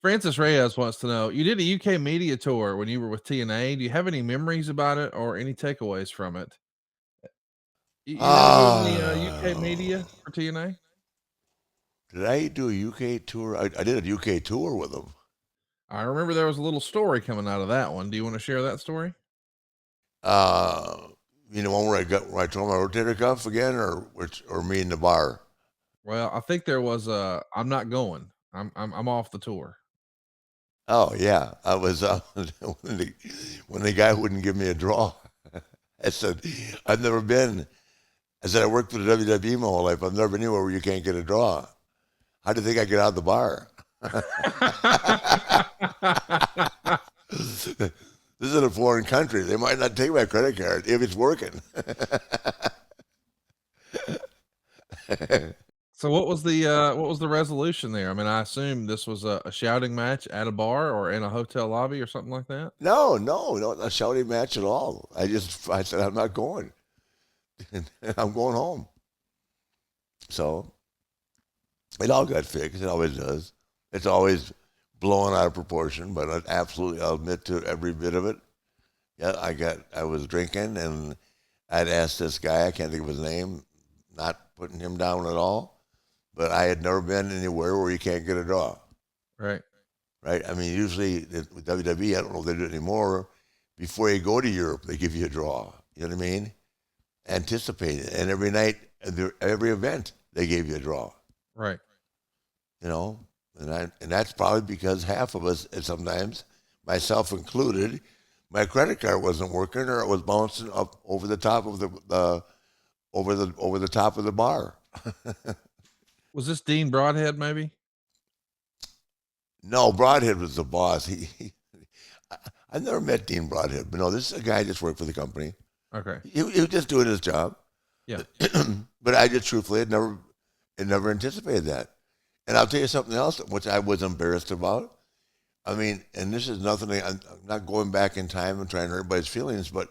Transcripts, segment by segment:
Francis Reyes wants to know, you did a UK media tour when you were with TNA. Do you have any memories about it or any takeaways from it? You ever do any UK media Oh, for TNA? did I do a UK tour? I did a UK tour with them. I remember there was a little story coming out of that one. Do you want to share that story? Uh, one where I tore my rotator cuff again, or me in the bar. Well, I think there was a I'm not going. I'm off the tour. Oh yeah, I was when the guy wouldn't give me a draw. I said, I've never been. I said I worked for the WWE my whole life. I've never been anywhere where you can't get a draw. How do you think I get out of the bar? This is in a foreign country. They might not take my credit card if it's working. So what was the resolution there? I mean, I assume this was a shouting match at a bar or in a hotel lobby or something like that. No, not a shouting match at all. I said I'm not going. I'm going home. So it all got fixed. It always does. It's always blown out of proportion, but I'll admit to every bit of it. Yeah, I was drinking, and I'd asked this guy, I can't think of his name, not putting him down at all, but I had never been anywhere where you can't get a draw, Right. right? I mean, usually with WWE, I don't know if they do it anymore. Before you go to Europe, they give you a draw. You know what I mean? Anticipate it, and every night, every event, they gave you a draw. Right. You know, and that's probably because half of us, and sometimes myself included, my credit card wasn't working, or it was bouncing up over the top of the top of the bar. Was this Dean Broadhead maybe? No, Broadhead was the boss. I've never met Dean Broadhead, but no, this is a guy who just worked for the company. Okay. He was just doing his job. Yeah. But I just truthfully had never anticipated that. And I'll tell you something else, which I was embarrassed about. I mean, and this is nothing, I'm not going back in time and trying to hurt everybody's feelings, but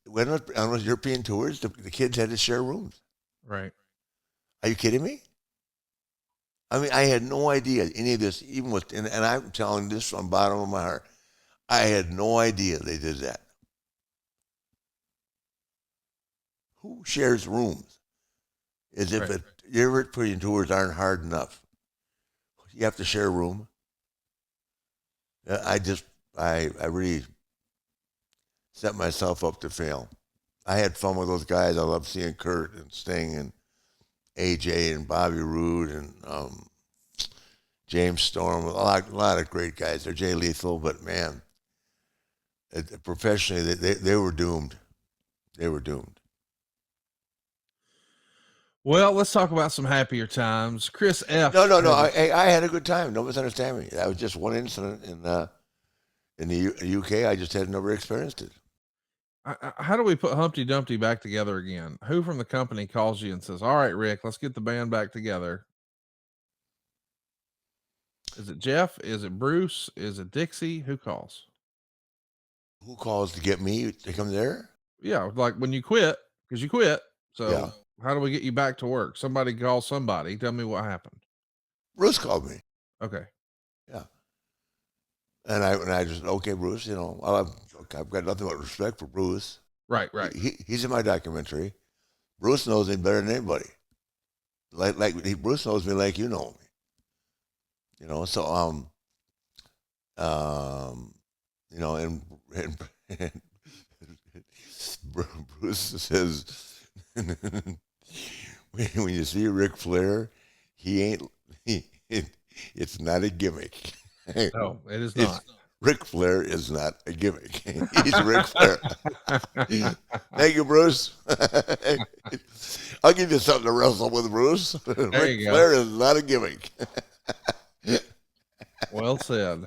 when on those European tours, the kids had to share rooms. Right. Are you kidding me? I mean, I had no idea any of this, even with, and I'm telling this from the bottom of my heart. I had no idea they did that. Who shares rooms? As if Right. European tours aren't hard enough. You have to share a room. I really set myself up to fail. I had fun with those guys. I love seeing Kurt and Sting and AJ and Bobby Roode and James Storm. A lot of great guys. They're Jay Lethal, but man, professionally, they were doomed. They were doomed. Well, let's talk about some happier times. Chris No, F. no, no. has a I had a good time. Don't misunderstand me. That was just one incident in the UK. I just had never experienced it. how do we put Humpty Dumpty back together again? Who from the company calls you and says, "All right, Rick, let's get the band back together"? Is it Jeff? Is it Bruce? Is it Dixie? Who calls? Who calls to get me to come there? Yeah, like when you quit, because you quit. Yeah, So how do we get you back to work? Somebody call somebody. Tell me what happened. Bruce called me. Okay. Yeah, and I just okay, Bruce. I've got nothing but respect for Bruce. Right, right. He's in my documentary. Bruce knows me better than anybody. Bruce knows me like you know me. So um, and Bruce says when you see Ric Flair, he ain't. It's not a gimmick. No, it is It's not. Ric Flair is not a gimmick. He's Ric Flair. Thank you, Bruce. I'll give you something to wrestle with, Bruce. There Ric you go. Flair is not a gimmick. Well said.